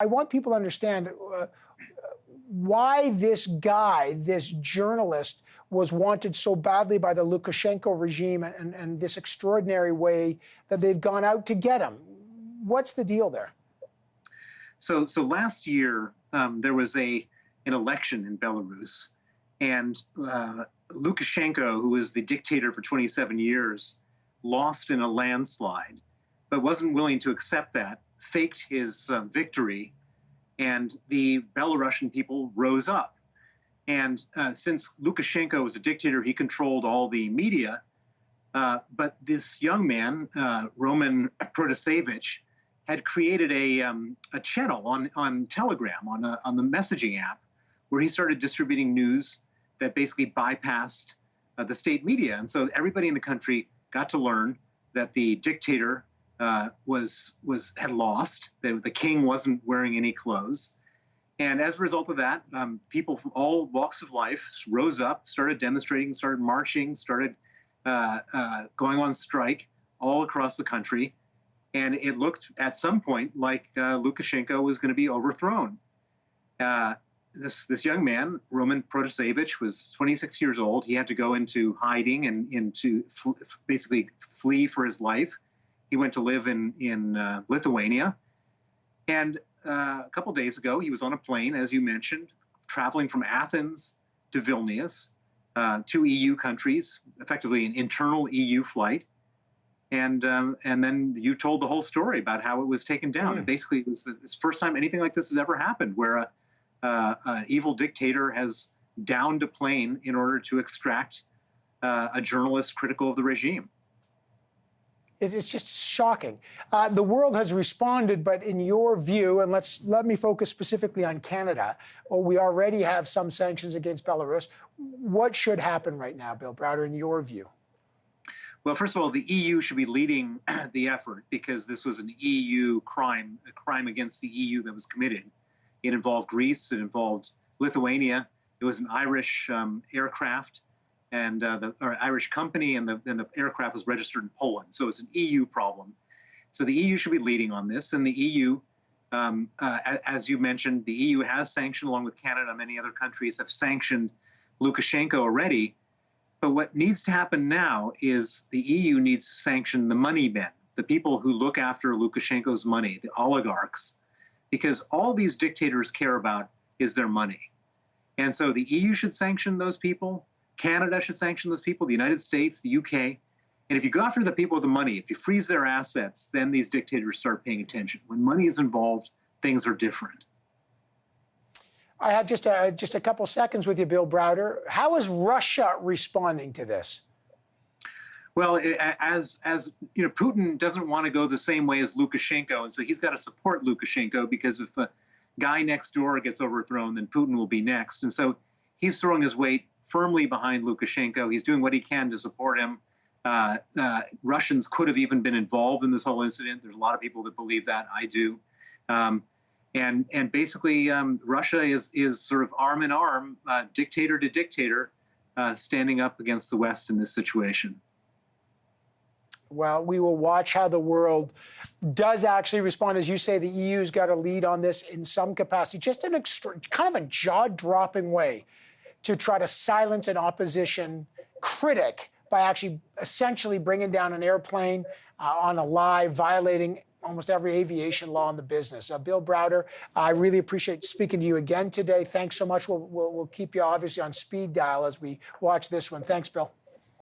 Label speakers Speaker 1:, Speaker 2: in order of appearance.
Speaker 1: I want people to understand why this guy, this journalist, was wanted so badly by the Lukashenko regime and this extraordinary way that they've gone out to get him. What's the deal there?
Speaker 2: So last year, there was an election in Belarus, and Lukashenko, who was the dictator for 27 years, lost in a landslide, but wasn't willing to accept that, faked his victory, and the Belarusian people rose up. And since Lukashenko was a dictator, he controlled all the media. But this young man, Roman Protasevich, had created a channel on Telegram, on the messaging app, where he started distributing news that basically bypassed the state media. And so everybody in the country got to learn that the dictator had lost, that the king wasn't wearing any clothes. And as a result of that, people from all walks of life rose up, started demonstrating, started marching, started going on strike all across the country. And it looked at some point like Lukashenko was going to be overthrown. This young man, Roman Protasevich, was 26 years old. He had to go into hiding and basically flee for his life. He went to live in Lithuania. And a couple days ago, he was on a plane, as you mentioned, traveling from Athens to Vilnius, two EU countries, effectively an internal EU flight. And then you told the whole story about how it was taken down. And basically, it was the first time anything like this has ever happened, where an evil dictator has downed a plane in order to extract a journalist critical of the regime.
Speaker 1: It's just shocking. The world has responded, but in your view, and let me focus specifically on Canada, we already have some sanctions against Belarus. What should happen right now, Bill Browder, in your view?
Speaker 2: Well, first of all, the EU should be leading the effort, because this was an EU crime, a crime against the EU that was committed. It involved Greece, it involved Lithuania, it was an Irish aircraft, and the Irish company, and the aircraft was registered in Poland. So it's an EU problem. So the EU should be leading on this. And the EU, as you mentioned, the EU has sanctioned, along with Canada and many other countries, have sanctioned Lukashenko already. But what needs to happen now is the EU needs to sanction the money men, the people who look after Lukashenko's money, the oligarchs, because all these dictators care about is their money. And so the EU should sanction those people. Canada should sanction those people, the United States, the UK. And if you go after the people with the money, if you freeze their assets, then these dictators start paying attention. When money is involved, things are different.
Speaker 1: I have just a couple seconds with you, Bill Browder. How is Russia responding to this?
Speaker 2: Well, as you know, Putin doesn't want to go the same way as Lukashenko, and so he's got to support Lukashenko, because if a guy next door gets overthrown, then Putin will be next. And so he's throwing his weight firmly behind Lukashenko. He's doing what he can to support him. Russians could have even been involved in this whole incident. There's a lot of people that believe that. I do. And basically, Russia is sort of arm in arm, dictator to dictator, standing up against the West in this situation.
Speaker 1: Well, we will watch how the world does actually respond. As you say, the EU's got to lead on this in some capacity, just in kind of a jaw-dropping way, to try to silence an opposition critic by actually essentially bringing down an airplane on a lie, violating almost every aviation law in the business. Bill Browder, I really appreciate speaking to you again today. Thanks so much. We'll keep you obviously on speed dial as we watch this one. Thanks, Bill.